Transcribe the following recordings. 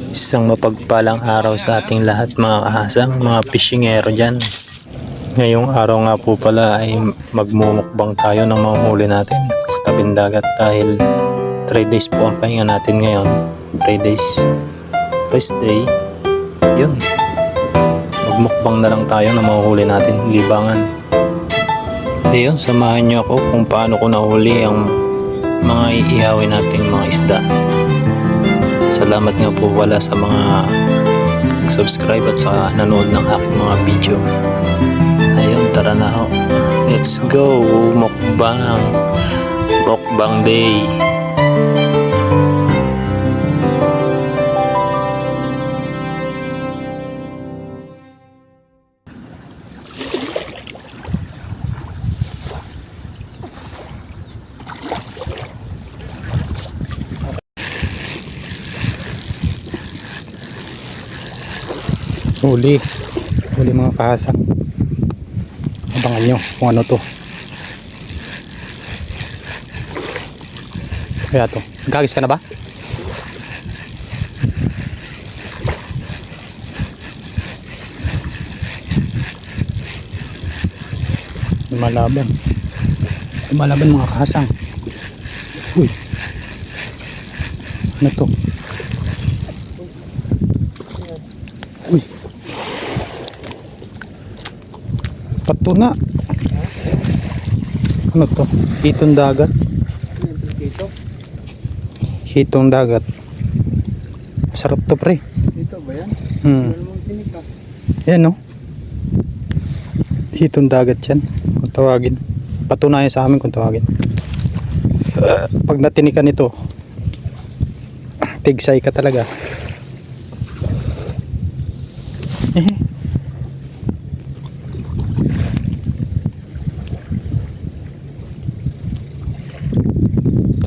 Isang mapagpalang araw sa ating lahat mga kahasang, mga fishingero dyan. Ngayong araw nga po pala ay magmumukbang tayo ng mga huli natin sa tabing dagat dahil 3 days po ang pahinga natin ngayon. 3 days rest day. Yun. Magmukbang na lang tayo ng mga huli natin, libangan. Ayun, samahan nyo ako kung paano ko nahuli ang mga iihawin nating mga isda. Salamat nga po wala sa mga subscribe at sa nanood ng aking mga video. Ayun, tara na ho. Let's go! Mukbang! Mukbang day! Huli mga kahasang, abangan nyo kung ano to. Kaya to, nagkagis ka na ba? lumalaban mga kahasang. Uy, ano to? Uy, pato na. Ano to? Hitong dagat. Hitong dagat. Masarap to pre. Dito ba yan? Yan no. Hitong dagat yan. Kung tawagin. Patunayan sa amin kung tawagin. Pag natinikan ito, tigsay ka talaga.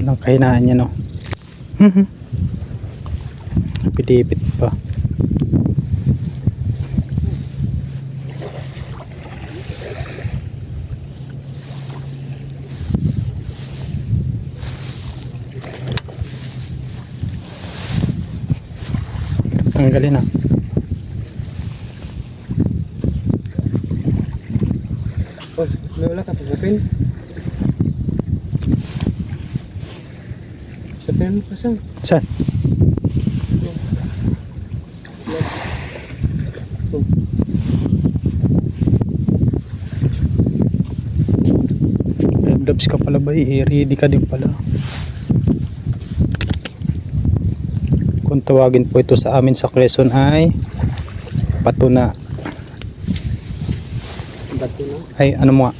Ang kahinaan niya no. Pidipit pa. Tanggalin na. Tapos, may ulat tapos sapin. Sapin mo pasang. Saan? Dabs ka pala ba eh? Ready ka din pala. Kung tawagin po ito sa amin sa Quezon ay patuna. Ay ano mo nga,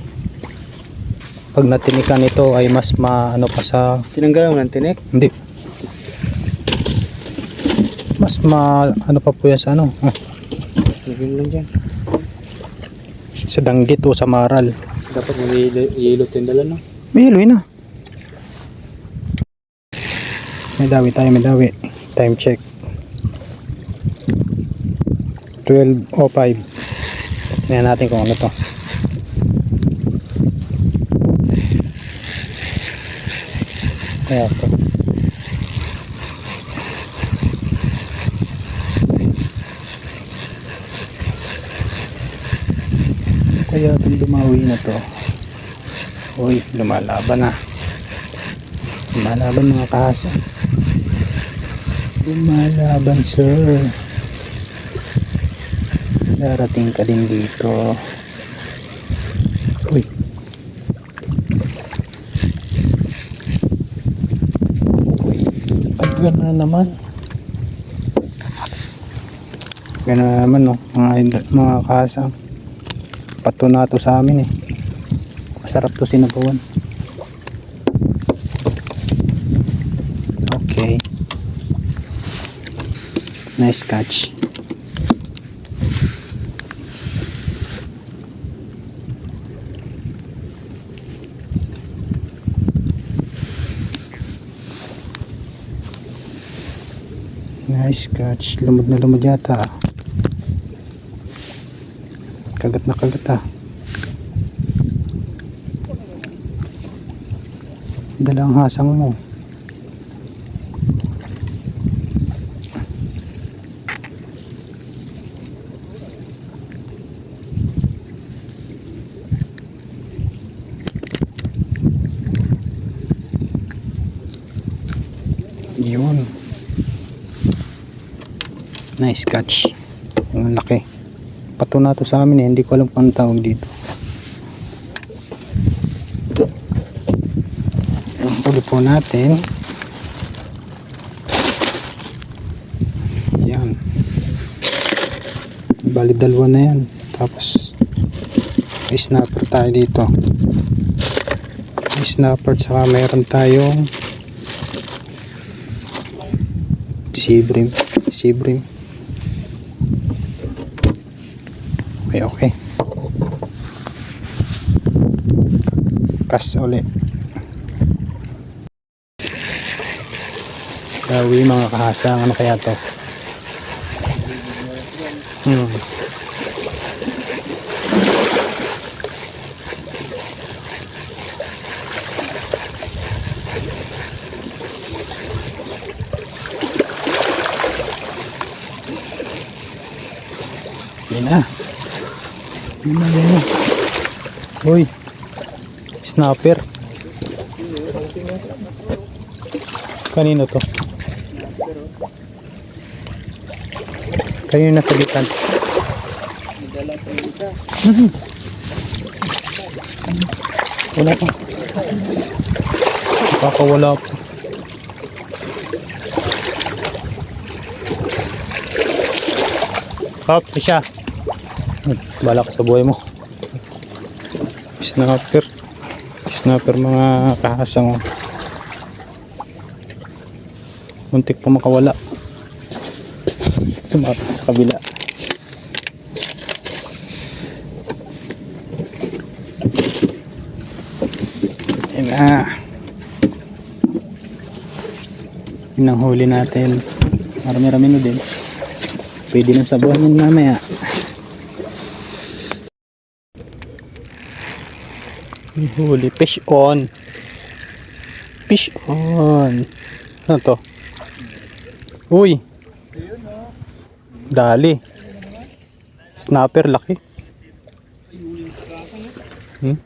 pag natinikan ito ay mas ano pa sa Tinanggal mo ng tinik? hindi, mas ano pa po yan sa ano Lagyan lang dyan. sa danggit o sa maral. Dapat may yellow tindala no? May hiloy na. May dawi tayo, may dawi. Time check 12:05. Tingnan natin kung ano to. Kaya to. Kaya itong dumawi na to. Uy, lumalaban na. Lumalaban mga kahasa. Lumalaban sir. Darating ka din dito. Uy. Uy. At gano'n naman. Gano'n naman no. Mga kahasa. Pato na to sa amin eh. Masarap to sinabawan. Okay. Nice catch. Nice catch. Lumod na lumod yata. Kagat na kagat ah. Dalang hasang mo. Nice catch. Ang laki. Pato na to sa amin eh. Hindi ko alam kung anong tawag dito. Huli po natin. Yan. Bali dalawa na yan. Tapos may snapper tayo dito. May snapper tsaka mayroon tayong sea bream. Okay. Kas ulit. Gawi mga kahasang, ano kaya to? Yan na. Uy, snapper. Kanino to? Kanino nasa gitan? Wala pa. Baka wala pa. Hop, siya. Bala ka sa buhay mo. Snapper mga kahasang. Muntik pa makawala. Sumapit sa kabila. Yan na. Yun ang huli natin. Marami-rami na din. Pwede na sabuhan yun mamaya. Huli, fish on. Ano to? Uy, dali. Snapper, laki. Yan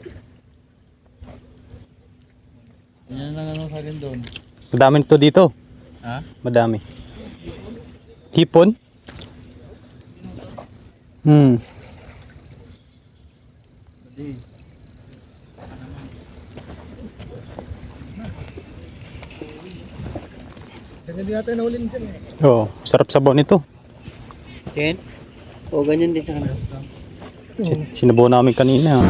lang ano sa akin doon. Madami to dito. Ha? Madami. Hipon? Hindi natin nahulin dyan eh. Oo, sarap sabaw nito. Ken? O ganyan din sa kanila. Sinubuhan namin kanina.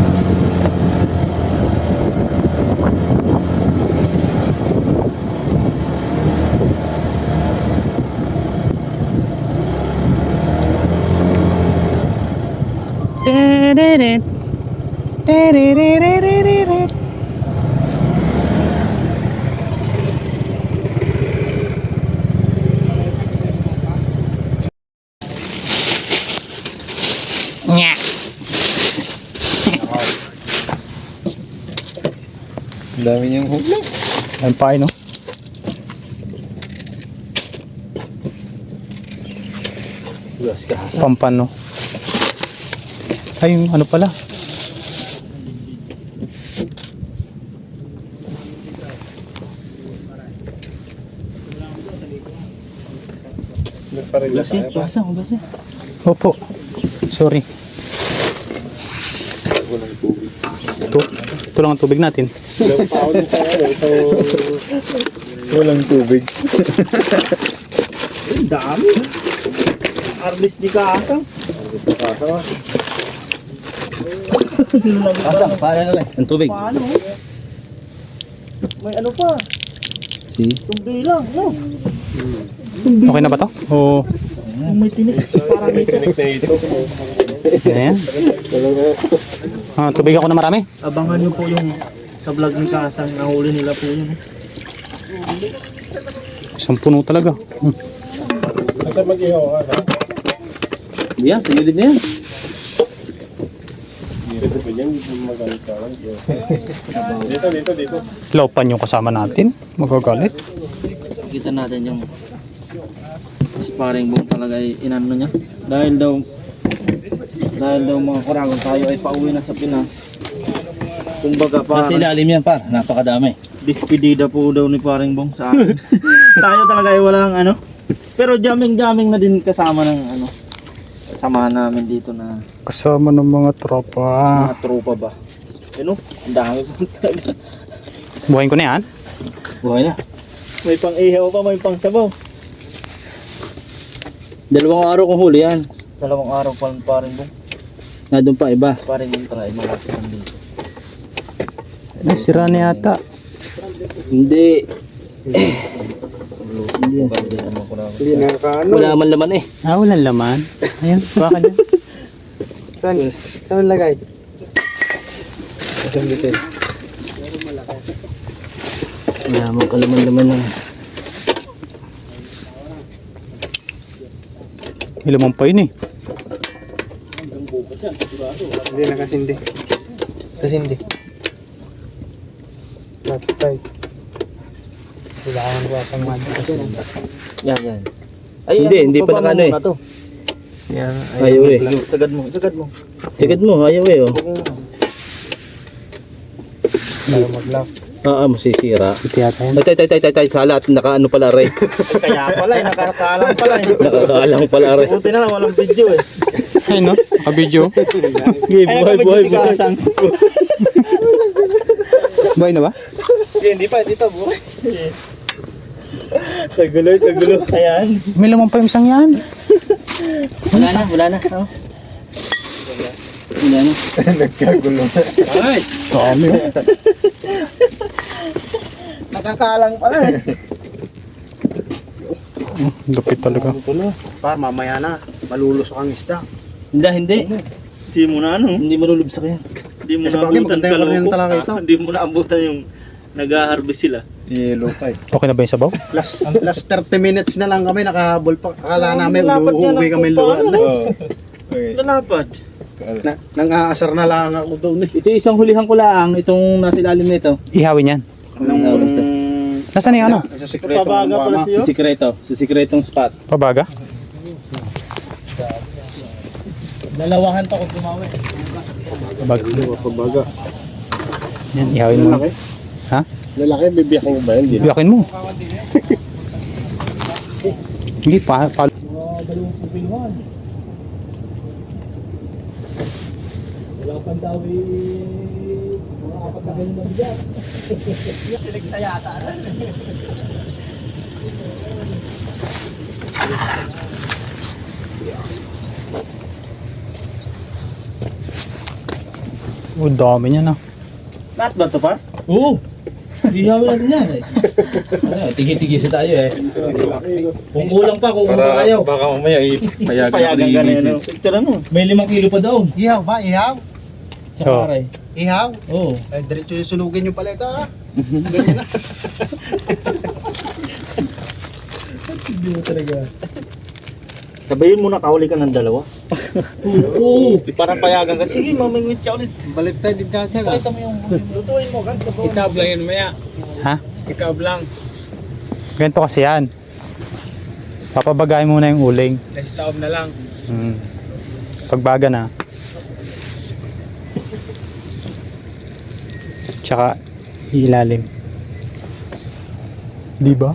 Ang dami niyang huli. Ayun pa no? Pampan no? Ay, yung ano pala? Basa. Opo. Sorry. Ito lang ang tubig natin. Walang tubig. Ang dami. Harvest di ka asang. Asang, paano na lang? Ang tubig. Paano? May ano pa? Tubig lang, no? Okay na ba to? Oo. May tinik. Parang may tinik na ito. Ayan. Tubig ako na marami. Abangan nyo po yung sa vlog ni Kasang, nahuli nila po yun. Isang puno talaga. Asa mag-ihaw ka na? Yan, sinilid na yan. Dito. Laupan yung kasama natin. Magagalit. Kita natin yung sparring buong talaga ay inano niya. Dahil daw mga kuragon tayo ay pauwi na sa Pinas. Kumbaga parang Nasa ilalim yan par, napakadami. dispedida po daw ni Paring Bong sa akin. Tayo talaga ay walang ano, Pero jamming na din kasama ng ano. Kasama namin dito na Kasama ng mga tropa. mga tropa ba. Ano? Ang dami pa talaga. Buhayin ko na yan. Buhay na. May pang ihaw pa, may pang sabaw. 2 araw kong huli yan. 2 araw pa rin bong. Na doon pa iba. Pa rin yung try, malapit lang dito. Ay, sira na yata. Hindi. Hindi yan. Hindi nakakaano. Wala man laman eh. Ah, walang laman. Ayun, baka dyan. Saan lagay? Saan dito? Wala man kalaman-laman lang. May laman pa yun eh. Hindi nakasindi. Kasi hindi. Patay. Kailangan ba pang kasindi? Yan. Ay, hindi pa nakano eh. Yan. Ayaw eh. Sagad mo. Sagad mo, ayaw eh oh. Para mag-lock. Masisira. Ito yata yan. Tay, sala at nakaano pala rin. Kaya pala eh, nakakaalang pala eh. Nakakaalang pala rin. Buti na lang, walang video eh. Ay no, ka-video. Buhay. Buhay na ba? Hindi pa, buhay. Tagulo. Ayan. May laman pa yung isang yan. Wala na. Wala na. Nagkagulo. Ay! Dami. Nakakaalang pala eh. Lupit talaga. Par, mamaya na, malulusok ang isda. Hindi. Hindi mo na ano. Hindi malulubsak yan. Hindi mo Kasi na bagay, abutan maganda yung karne ng talaka ito. Hindi mo na abutan yung nag-harvest sila. Yellow pa eh. Okay na ba yung sabaw? Plus 30 minutes na lang kami, nakahabol pa. Akala namin, Nalapat niya uuwi ng kami luwan. Lalapad. Nang aasar na lang ako doon eh. Ito isang hulihan ko lang, itong nasa ilalim nito. Ihawin yan. Nasaan yung ano? Sa sikreto. Pabaga pala siya. Sa sikretong spot. Pabaga? Lalawahan pa kung tumawi. Pabaga. Yan, ihawin mo. Ha? Lalaki, bibiyakin ko ba yun? Biyakin mo. Hindi pa. Wala pang dawi. Mga apat na ganyan na biyak. Siligta yata. Dami niya na. Lahat ba ito pa? Oo. Ihawin natin yan eh. Tigi-tigisi tayo eh. Kung kulang pa, kung ayaw. Baka mamaya Payagan ka na yun. Picture mo. May 5 kilo pa daw. Ihaw ba? Ihaw? Tsaka Oo. aray. Ihaw? Oo. Eh, diretso yung sunugin yung paleta ha. Ganyan na. Hindi mo talaga. Sabayin mo na kahuli ka ng 2. Oo. Parang payagan ka. Sige, mamingwit ka ulit. Balik tayo din kasi ka. Pakita mo yung lutuin mo. Ikab lang yun maya. Ha? Ikab lang. Ganito kasi yan. Papabagayin muna yung uling. Next taob na lang. Pagbaga na. Tsaka ilalim. Di ba?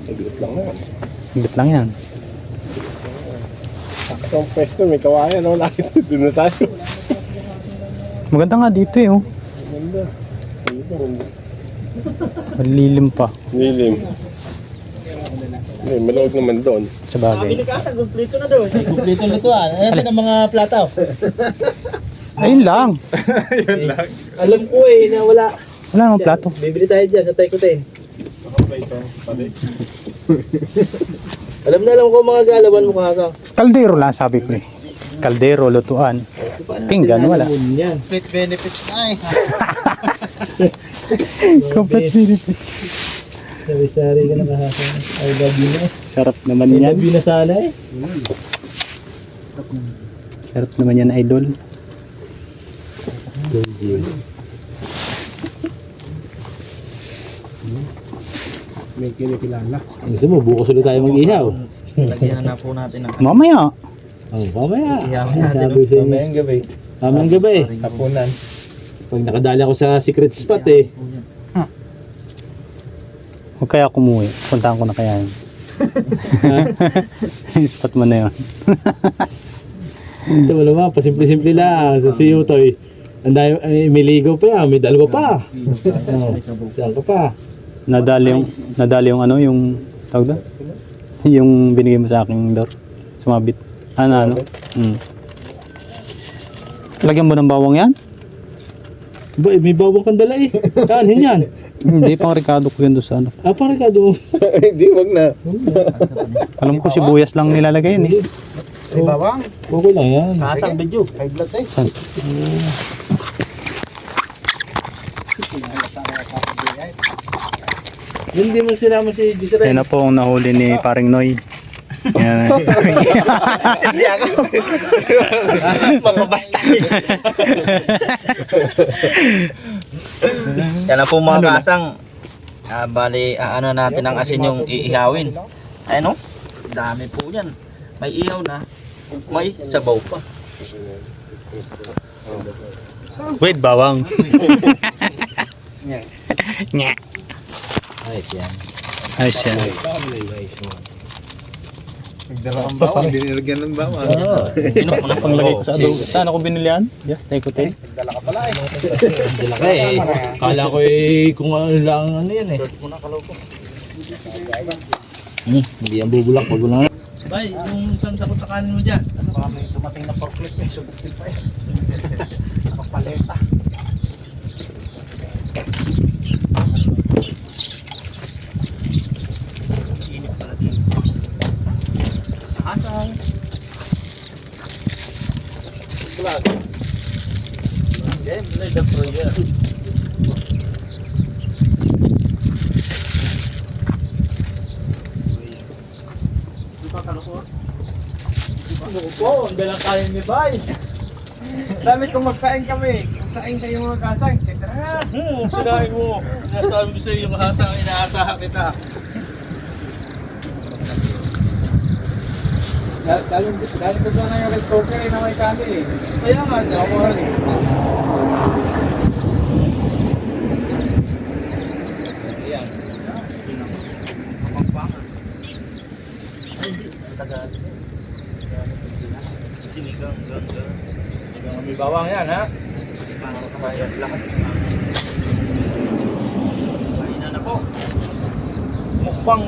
Saglit lang na. Saglit lang yan. Sakto ang pwesto, may kawayan. No? Doon na tayo. Maganda nga dito eh. Oh. Ganda. Malilim pa. Nilim. Malawag naman doon. Sa bagay. Binikasan, kumplito na doon. Kumplito na ito ah. Nasaan ang mga plataw? Ayun lang. Alam ko eh, na wala. Wala namang plato. Bibili tayo dyan sa Taikote. Alam ko mga galawan mo kasang. Kaldero lang sabi ko eh. Kaldero, lutuan. Pinggan, wala. Complete benefits na eh. Complete benefit. Sari-sari ka na kahasang. Ay, gabi na. Sarap naman yan. Gabi na sana eh. Sarap naman yan, idol. May kinikilala. Gusto mo, bukas ulit tayo mag-ihaw. Lagyan na po natin ang Mamaya. mamaya. Ihaw natin. Sabi sa inyo. Mamayang gabi. Tamang gabi. Tapunan. Pag nakadali ako sa secret spot eh. Huwag kaya kumuwi. Puntahan ko na kaya yun. Spot mo na yun. Ito mo naman, pasimple-simple lang. Sa siyo to eh. May ligo pa yan, may dalawa pa. Diyan ka pa. Nadali yung ano, yung tawag doon? Yung binigay mo sa aking door. Sumabit. Ano? Lagyan mo ng bawang yan? Ba, may bawang kang dala eh. Kanin yan. Hindi, pang Ricardo ko yun doon sa ano. Pare ka doon. Hindi, wag na. Alam ko sibuyas lang nilalagay yun eh. May bawang. Okay lang yan. Nasang video. High blood eh. Saan? Hindi mo sinama si Giselle. Yan na po ang nahuli ni Paring Noy. Yan. Hindi ako. Mapabasta. Yan na po mga kasang. Bali, ano natin ang asin yung iihawin. Ayun o. Dami po yan. May ihaw na. May sabaw pa. Wait, bawang. Ayos yan. Ayos yan. Nagdalawang bawang, dinilagyan ng bawang. Pinok mo na Panglagay ko sa adobo. Saan ako binili yan? Yes, take ko take. Nagdala ka pala eh. Hindi lang eh. Kala ko eh kung ano lang ano yan eh. Hindi yan bubulak. Wag lang. Bay, yung isang takot sa kanin mo dyan. Baka may dumating na forklift eh, subukin pa eh. Papaleta. Oo, ang dalang kanin ni Bay. Dami kong magsaing kami. Magsaing kayo mga kasang. Tara. Sinahin mo. Nasabi ko sa iyo, mahasang inaasahan kita. Dahil ko sana yung rice cooker na may kanin eh. Kaya nga, ako rin. Ayan. Sinigang. May bawang yan ha. Kainan na po. Mukbang.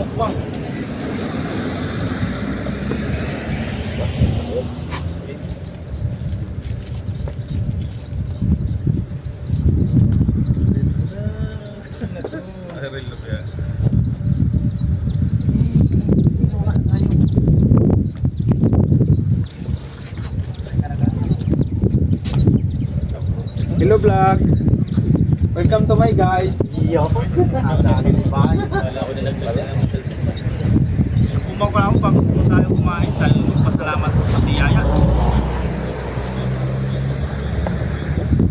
Hello vlogs. Welcome to my guys. Iyo. Ang dami ng bahay. Wala ko na naglalagay ng cellphone. Kumang pa ako pag tayo kumain tayo pasalamat po sa biyaya.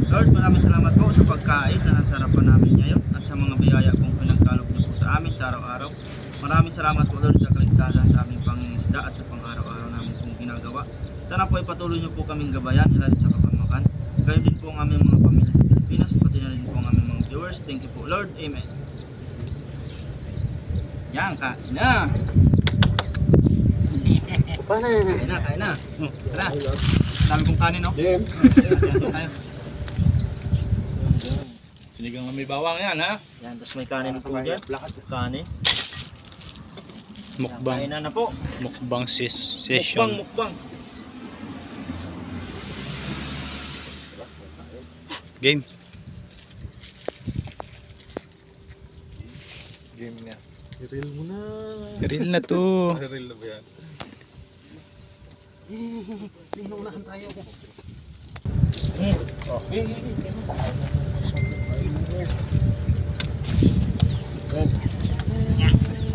Lord, maraming salamat po sa pagkain na nasarapan namin ngayon at sa mga biyaya pong pinagkaloob niyo po sa amin sa araw-araw. Maraming salamat po Lord sa kaligtasan sa aming pangingisda at sa pang-araw-araw namin pong ginagawa. Sana po ay patuloy niyo po kaming gabayan ilalim sa kapamakan. Gayon din po ang aming mga pamilya sa Pilipinas, pati na rin po ang aming mga viewers. Thank you po Lord. Amen. Yan, kain na. Kain na. Tara. Dami kong kanin, no? Tayo. Sinigang na may bawang yan ha. Yan, tapos may kanin po dyan. Kanin. Mukbang. Kain na po. Mukbang session. Mukbang. Game. Game na. Grill na to. Inuunahan tayo.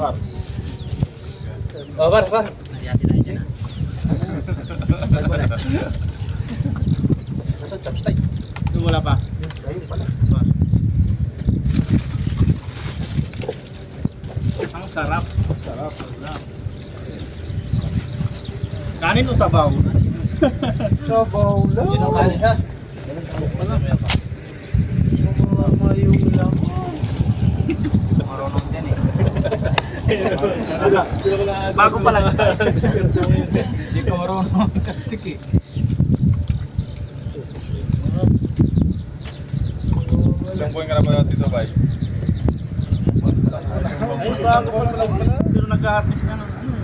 Par. Wala pa. Ayun pala. Ang sarap. Kanin o sabaw? Sabaw lang. Yun ang kanin ha. Marunong din eh. Bago pa lang. Hindi ka marunong mag-castik eh. Ilang buwan ka na ba natin ito, bay? Ay, bago pa lang. Pero nag-harvest na ng ano.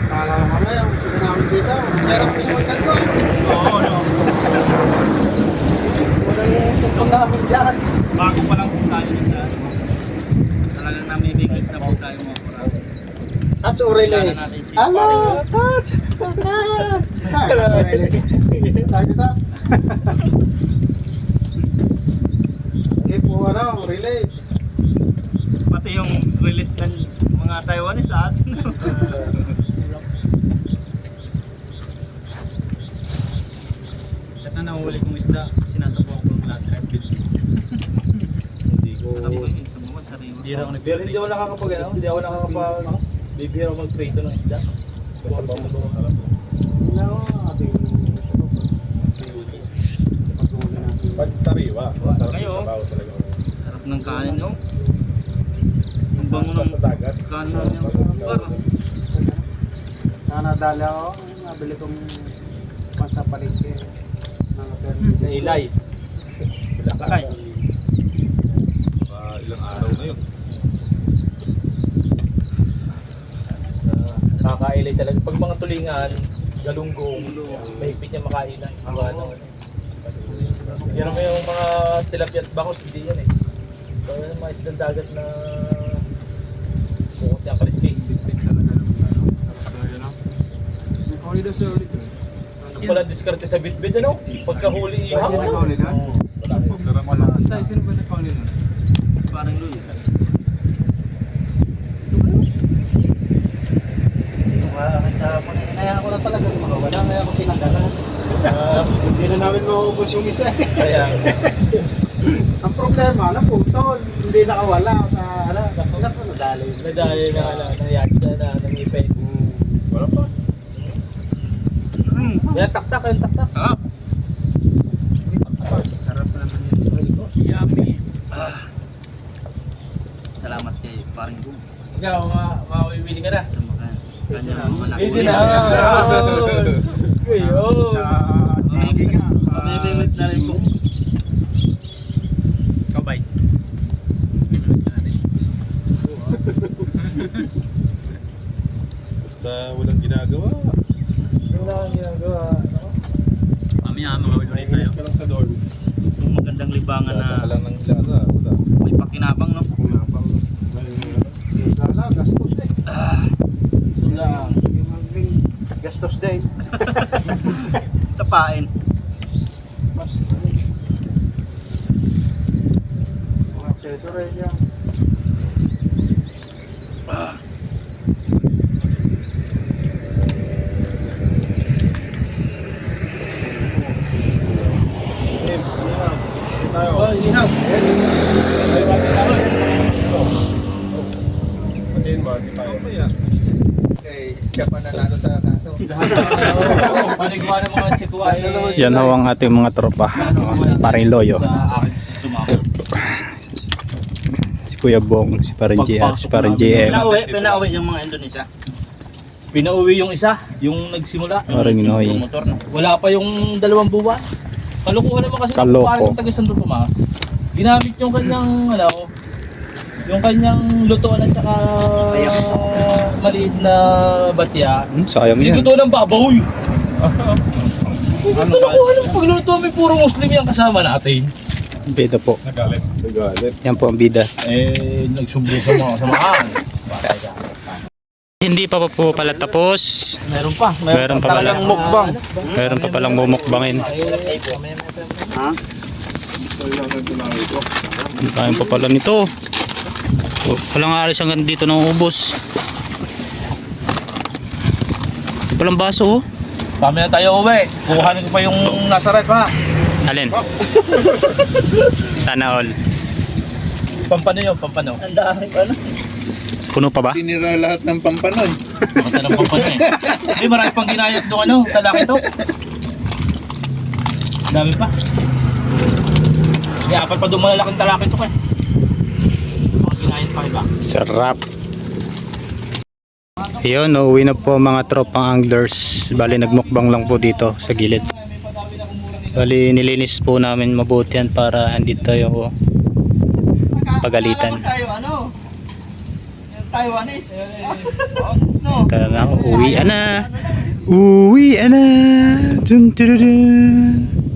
Kala ko mamaya, yung pinanamin dito. Sarap yung magkat ko. Oo, no. Walang yung tutong namin dyan. Bago pa lang po tayo sa ano. Talagang namimigit na po tayo mga kurang. Touch Aurelis. Ala, touch! Touch Aurelis. Touch ito. Hindi po Aurelis. Pati yung release ng mga Taiwanese sa atin. At na nahuli kong isda, sinasabuhan ko ng lahat. Hindi ko... Sarap ko yun, sa bukod, sariwa. Pero hindi ako nakakapag ano, hindi ako nakakapag... Bibiro mag-prito ng isda. Basta ba mo doon sarap. Pag sariwa, sarap Kayo, yung sabaw talaga. sarap ng kanin, no? Ang bango ng Sa dagat. kanin ng parang. Nanadali ako, nabili kong pansapalike. Na ilay. Sakay. Ilang araw na yun. Kakailay talaga. Pag mga tulingan, galunggong, mahigpit niya makainan. Yan mo yung mga tilapia at bangos, hindi yan eh. So, yung mga isdang dagat na bukot niya kaliskis. Nakahuli daw siya ulit. Yung pala diskarte sa bitbit ano? Pagkahuli ihang Hindi nakahuli doon? Wala. Sino ba nakahuli doon? Parang lulo. Kaya ako na talaga makawala, kaya ako pinagalan. Hindi na namin maubos yung isa. Kaya, Ang problema, naputol, hindi nakawala. Nadali. nadali na yatsa na nangipay. Wala pa. Yan, taktak, yan, taktak. Sarap. Sarap naman yun. Yummy. Salamat kay paring Boom Ikaw, mawibili ka na. sa mga kanyang mga Hindi na. Kuyo. Mamimimit na rin po. Kabay. Basta walang ginagawa. Wala kang ginagawa. Mamaya mga ulit tayo. Ka lang sa dorm. Yung magandang libangan na lang ng lasa. Wala. may pakinabang, no? Wala, gastos eh. Wala. Yung maging gastos din. Sa pain. Mga accessories yan. Oh, inaw. Patiin mo, di tayo. Okay, siya pa nanalo sa kaso. Panigwa ng mga chitwa eh. Yan ho ang ating mga tropa. Paring Loyo. Sa akin si Sumama. Si Kuya Bong, si Paring GR, si Paring GM. Pinauwi yung mga Indonesia. Pinauwi yung isa, yung nagsimula. Paring Noy. Motor, no? Wala pa yung 2 buwan. Kalukuhan naman kasi Kaloko. parang taga Santo Tomas. Ginamit yung kanyang yung kanyang lutuan at saka maliit na batya. Sayang yan. Luto ng baboy. Kalukuhan naman pagluto may puro Muslim yung kasama natin. Bida po. Nagalit. Yan po ang bida. Nagsubok sa mga kasamaan. Hindi pa po pala tapos. Meron pa. Meron pa pala. Talagang mukbang. Meron pa palang mumukbangin. Kain pa pala nito. Walang alis hanggang dito nang ubos. Walang baso oh. Kami na tayo uwi. Kuhanin ko pa yung nasa rep ha. Alin? Sana all. Pampano yun, pampano. Ang dami pa, no? Puno pa ba? Tinira lahat ng pampanon. Pakita ng pampano eh. Hindi, marami pang ginayat doon talaki to. Dami pa. May apat pa doon malalaking talapit ito eh. Mga ginahin pa iba. Sarap. Ayun, uuwi na po mga tropang anglers. Bali nagmukbang lang po dito sa gilid. Bali nilinis po namin mabuti yan para hindi tayo pagalitan. Ano? Taiwanese. No. Tara na, uwi na. Uwi na. Dun, dun, dun, dun.